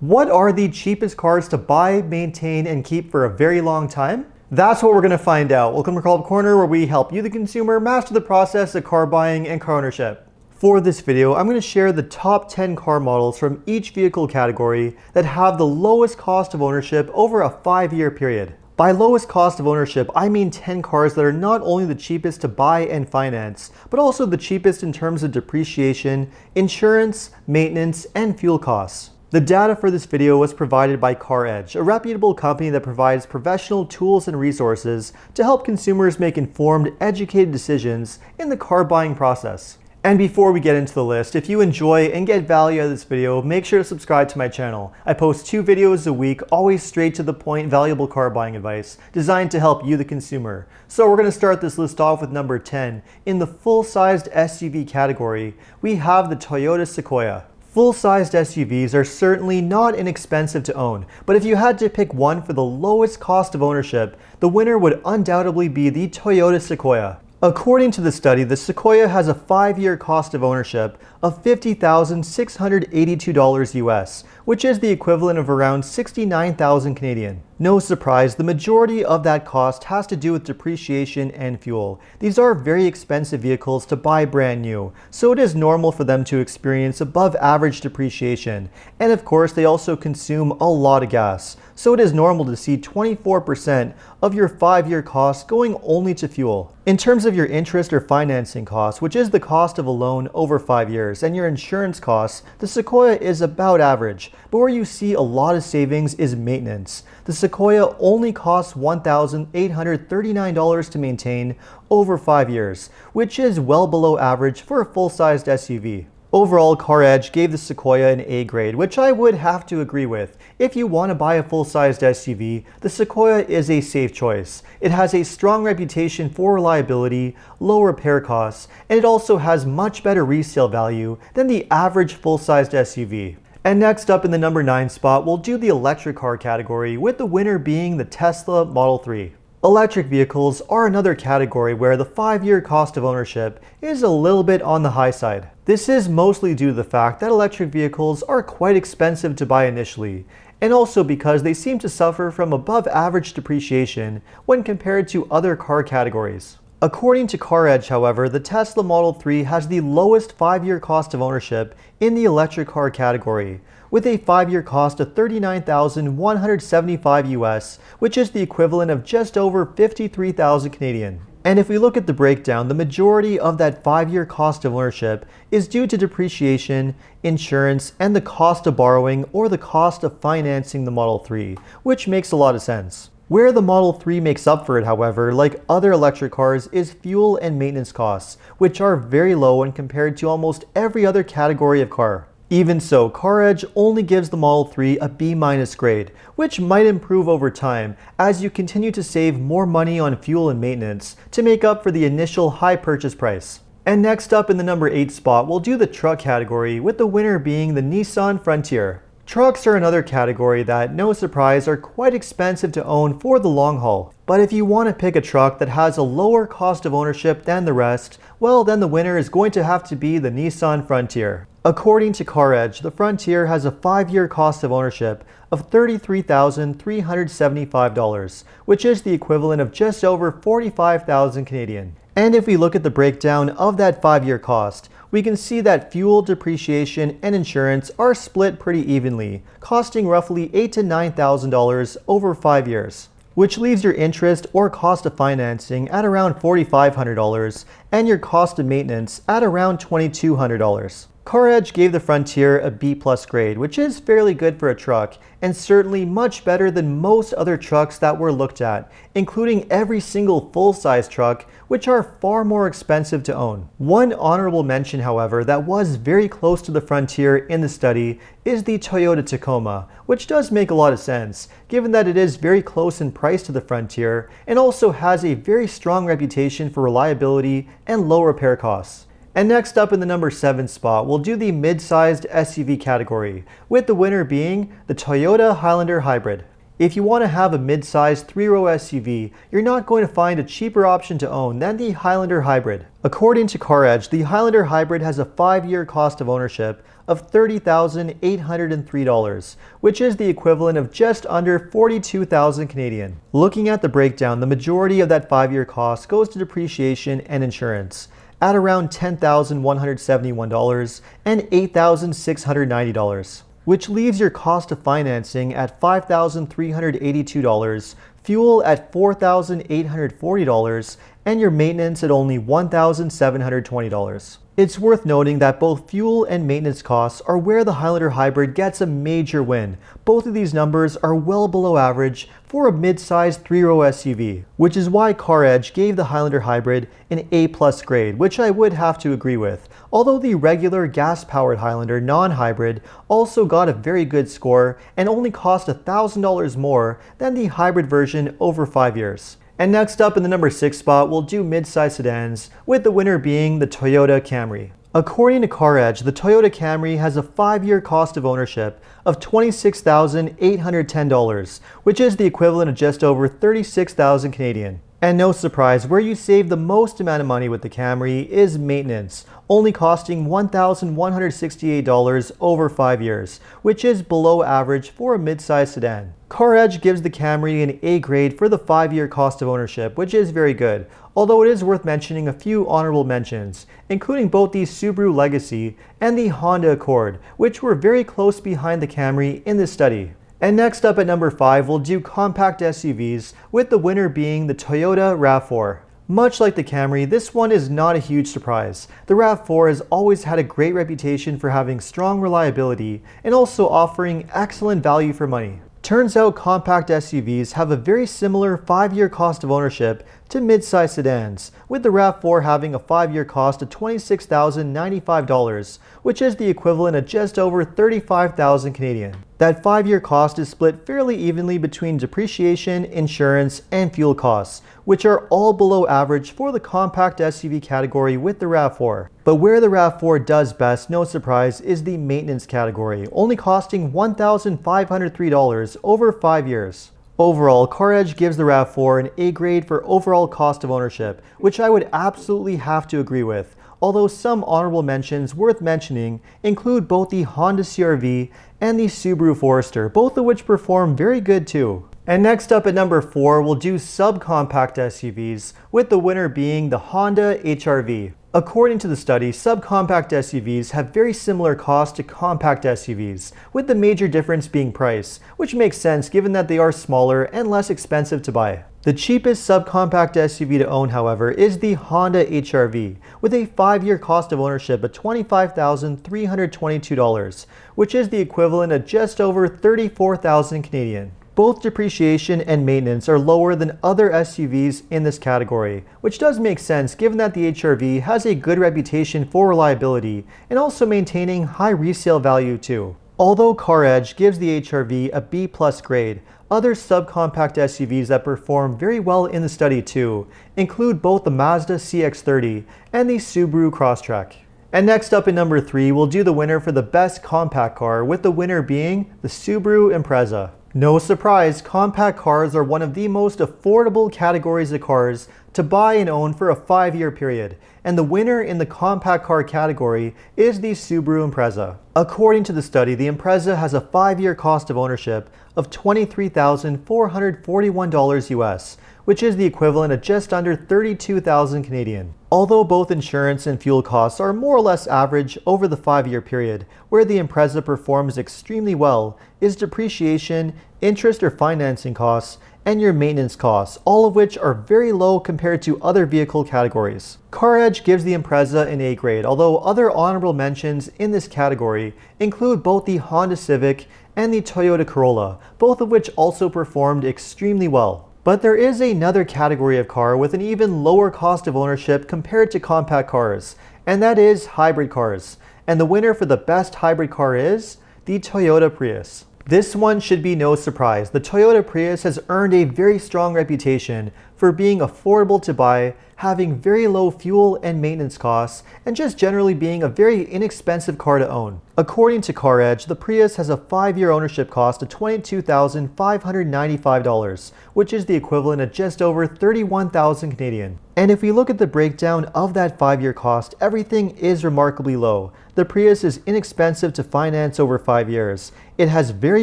What are the cheapest cars to buy, maintain, and keep for a very long time? That's what we're going to find out. Welcome to Car Club Corner, where we help you, the consumer, master the process of car buying and car ownership. For this video, I'm going to share the top 10 car models from each vehicle category that have the lowest cost of ownership over a 5-year period. By lowest cost of ownership, I mean 10 cars that are not only the cheapest to buy and finance, but also the cheapest in terms of depreciation, insurance, maintenance, and fuel costs. The data for this video was provided by CarEdge, a reputable company that provides professional tools and resources to help consumers make informed, educated decisions in the car buying process. And before we get into the list, if you enjoy and get value out of this video, make sure to subscribe to my channel. I post 2 videos a week, always straight to the point, valuable car buying advice, designed to help you, the consumer. So we're going to start this list off with number 10. In the full-sized SUV category, we have the Toyota Sequoia. Full-sized SUVs are certainly not inexpensive to own, but if you had to pick one for the lowest cost of ownership, the winner would undoubtedly be the Toyota Sequoia. According to the study, the Sequoia has a 5-year cost of ownership of $50,682 US, which is the equivalent of around 69,000 Canadian. No surprise, the majority of that cost has to do with depreciation and fuel. These are very expensive vehicles to buy brand new, so it is normal for them to experience above average depreciation. And of course, they also consume a lot of gas, so it is normal to see 24% of your 5-year cost going only to fuel. In terms of your interest or financing costs, which is the cost of a loan over 5 years, and your insurance costs, the Sequoia is about average, but where you see a lot of savings is maintenance. The Sequoia only costs $1,839 to maintain over 5 years, which is well below average for a full-sized SUV. Overall, CarEdge gave the Sequoia an A grade, which I would have to agree with. If you want to buy a full-sized SUV, the Sequoia is a safe choice. It has a strong reputation for reliability, low repair costs, and it also has much better resale value than the average full-sized SUV. And next up in the number 9 spot, we'll do the electric car category, with the winner being the Tesla Model 3. Electric vehicles are another category where the 5-year cost of ownership is a little bit on the high side. This is mostly due to the fact that electric vehicles are quite expensive to buy initially, and also because they seem to suffer from above average depreciation when compared to other car categories. According to CarEdge, however, the Tesla Model 3 has the lowest 5-year cost of ownership in the electric car category, with a 5-year cost of $39,175 US, which is the equivalent of just over 53,000 Canadian. And if we look at the breakdown, the majority of that 5-year cost of ownership is due to depreciation, insurance, and the cost of borrowing or the cost of financing the Model 3, which makes a lot of sense. Where the Model 3 makes up for it, however, like other electric cars, is fuel and maintenance costs, which are very low when compared to almost every other category of car. Even so, CarEdge only gives the Model 3 a B- grade, which might improve over time as you continue to save more money on fuel and maintenance to make up for the initial high purchase price. And next up in the number 8 spot, we'll do the truck category, with the winner being the Nissan Frontier. Trucks are another category that, no surprise, are quite expensive to own for the long haul. But if you want to pick a truck that has a lower cost of ownership than the rest, well, then the winner is going to have to be the Nissan Frontier. According to CarEdge, the Frontier has a 5-year cost of ownership of $33,375, which is the equivalent of just over 45,000 Canadian. And if we look at the breakdown of that 5-year cost, we can see that fuel, depreciation, and insurance are split pretty evenly, costing roughly $8,000 to $9,000 over 5 years, which leaves your interest or cost of financing at around $4,500 and your cost of maintenance at around $2,200. CarEdge gave the Frontier a B+ grade, which is fairly good for a truck, and certainly much better than most other trucks that were looked at, including every single full-size truck, which are far more expensive to own. One honorable mention, however, that was very close to the Frontier in the study is the Toyota Tacoma, which does make a lot of sense, given that it is very close in price to the Frontier and also has a very strong reputation for reliability and low repair costs. And next up in the number 7 spot, we'll do the mid-sized SUV category, with the winner being the Toyota Highlander Hybrid. If you want to have a mid-sized 3-row SUV, you're not going to find a cheaper option to own than the Highlander Hybrid. According to CarEdge, the Highlander Hybrid has a 5-year cost of ownership of $30,803, which is the equivalent of just under 42,000 Canadian. Looking at the breakdown, the majority of that 5-year cost goes to depreciation and insurance at around $10,171 and $8,690, which leaves your cost of financing at $5,382, fuel at $4,840, and your maintenance at only $1,720. It's worth noting that both fuel and maintenance costs are where the Highlander Hybrid gets a major win. Both of these numbers are well below average for a mid-sized 3-row SUV, which is why CarEdge gave the Highlander Hybrid an A+ grade, which I would have to agree with. Although the regular gas-powered Highlander non-hybrid also got a very good score and only cost $1,000 more than the hybrid version over 5 years. And next up in the number 6 spot, we'll do mid-size sedans, with the winner being the Toyota Camry. According to CarEdge, the Toyota Camry has a 5-year cost of ownership of $26,810, which is the equivalent of just over 36,000 Canadian. And no surprise, where you save the most amount of money with the Camry is maintenance, only costing $1,168 over 5 years, which is below average for a mid-size sedan. CarEdge gives the Camry an A grade for the 5-year cost of ownership, which is very good, although it is worth mentioning a few honorable mentions, including both the Subaru Legacy and the Honda Accord, which were very close behind the Camry in this study. And next up at number 5, we'll do compact SUVs, with the winner being the Toyota RAV4. Much like the Camry, this one is not a huge surprise. The RAV4 has always had a great reputation for having strong reliability and also offering excellent value for money. Turns out compact SUVs have a very similar 5-year cost of ownership to mid-size sedans, with the RAV4 having a 5-year cost of $26,095, which is the equivalent of just over 35,000 Canadian. That 5-year cost is split fairly evenly between depreciation, insurance, and fuel costs, which are all below average for the compact SUV category with the RAV4. But where the RAV4 does best, no surprise, is the maintenance category, only costing $1,503 over 5 years. Overall, CarEdge gives the RAV4 an A grade for overall cost of ownership, which I would absolutely have to agree with, although some honorable mentions worth mentioning include both the Honda CR-V and the Subaru Forester, both of which perform very good too. And next up at number 4, we'll do subcompact SUVs, with the winner being the Honda HR-V. According to the study, subcompact SUVs have very similar costs to compact SUVs, with the major difference being price, which makes sense given that they are smaller and less expensive to buy. The cheapest subcompact SUV to own, however, is the Honda HR-V, with a 5-year cost of ownership of $25,322, which is the equivalent of just over 34,000 Canadian. Both depreciation and maintenance are lower than other SUVs in this category, which does make sense given that the HR-V has a good reputation for reliability and also maintaining high resale value too. Although CarEdge gives the HR-V a B+ grade, other subcompact SUVs that perform very well in the study too include both the Mazda CX-30 and the Subaru Crosstrek. And next up in number 3, we'll do the winner for the best compact car, with the winner being the Subaru Impreza. No surprise, compact cars are one of the most affordable categories of cars to buy and own for a 5-year period, and the winner in the compact car category is the Subaru Impreza. According to the study, the Impreza has a 5-year cost of ownership of $23,441 US, which is the equivalent of just under 32,000 Canadian. Although both insurance and fuel costs are more or less average over the 5-year period, where the Impreza performs extremely well is depreciation, interest or financing costs, and your maintenance costs, all of which are very low compared to other vehicle categories. CarEdge gives the Impreza an A grade, although other honorable mentions in this category include both the Honda Civic and the Toyota Corolla, both of which also performed extremely well. But there is another category of car with an even lower cost of ownership compared to compact cars, and that is hybrid cars. And the winner for the best hybrid car is the Toyota Prius. This one should be no surprise. The Toyota Prius has earned a very strong reputation for being affordable to buy, having very low fuel and maintenance costs, and just generally being a very inexpensive car to own. According to CarEdge, the Prius has a 5-year ownership cost of $22,595, which is the equivalent of just over 31,000 Canadian. And if we look at the breakdown of that 5-year cost, everything is remarkably low. The Prius is inexpensive to finance over 5 years. It has very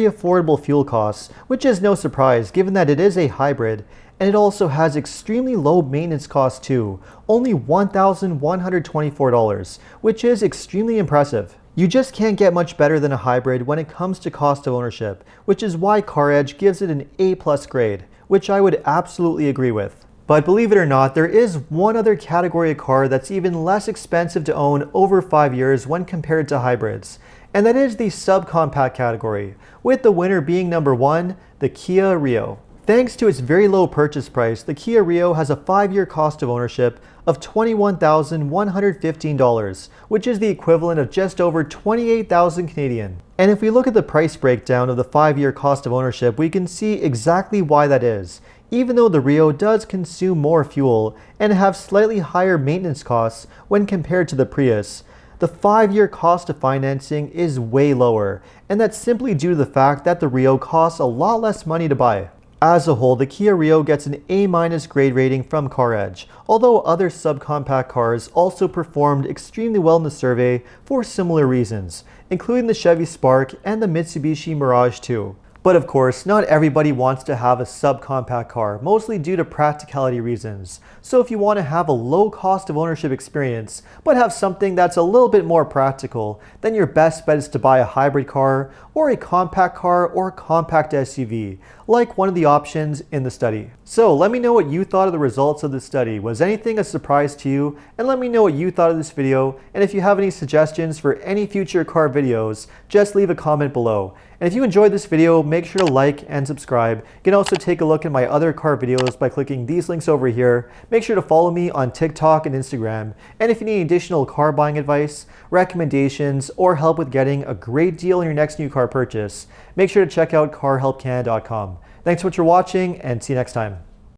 affordable fuel costs, which is no surprise given that it is a hybrid, and it also has extremely low maintenance costs too, only $1,124, which is extremely impressive. You just can't get much better than a hybrid when it comes to cost of ownership, which is why CarEdge gives it an A+ grade, which I would absolutely agree with. But believe it or not, there is one other category of car that's even less expensive to own over 5 years when compared to hybrids, and that is the subcompact category, with the winner being number 1, the Kia Rio. Thanks to its very low purchase price, the Kia Rio has a 5-year cost of ownership of $21,115, which is the equivalent of just over 28,000 Canadian. And if we look at the price breakdown of the 5-year cost of ownership, we can see exactly why that is. Even though the Rio does consume more fuel and have slightly higher maintenance costs when compared to the Prius, the 5-year cost of financing is way lower, and that's simply due to the fact that the Rio costs a lot less money to buy. As a whole, the Kia Rio gets an A- grade rating from CarEdge, although other subcompact cars also performed extremely well in the survey for similar reasons, including the Chevy Spark and the Mitsubishi Mirage 2. But of course, not everybody wants to have a subcompact car, mostly due to practicality reasons. So if you want to have a low cost of ownership experience, but have something that's a little bit more practical, then your best bet is to buy a hybrid car, or a compact car, or a compact SUV, like one of the options in the study. So let me know what you thought of the results of this study. Was anything a surprise to you? And let me know what you thought of this video, and if you have any suggestions for any future car videos, just leave a comment below. And if you enjoyed this video, make sure to like and subscribe. You can also take a look at my other car videos by clicking these links over here. Make sure to follow me on TikTok and Instagram. And if you need additional car buying advice, recommendations, or help with getting a great deal on your next new car purchase, make sure to check out carhelpcan.com. Thanks so much for watching, and see you next time.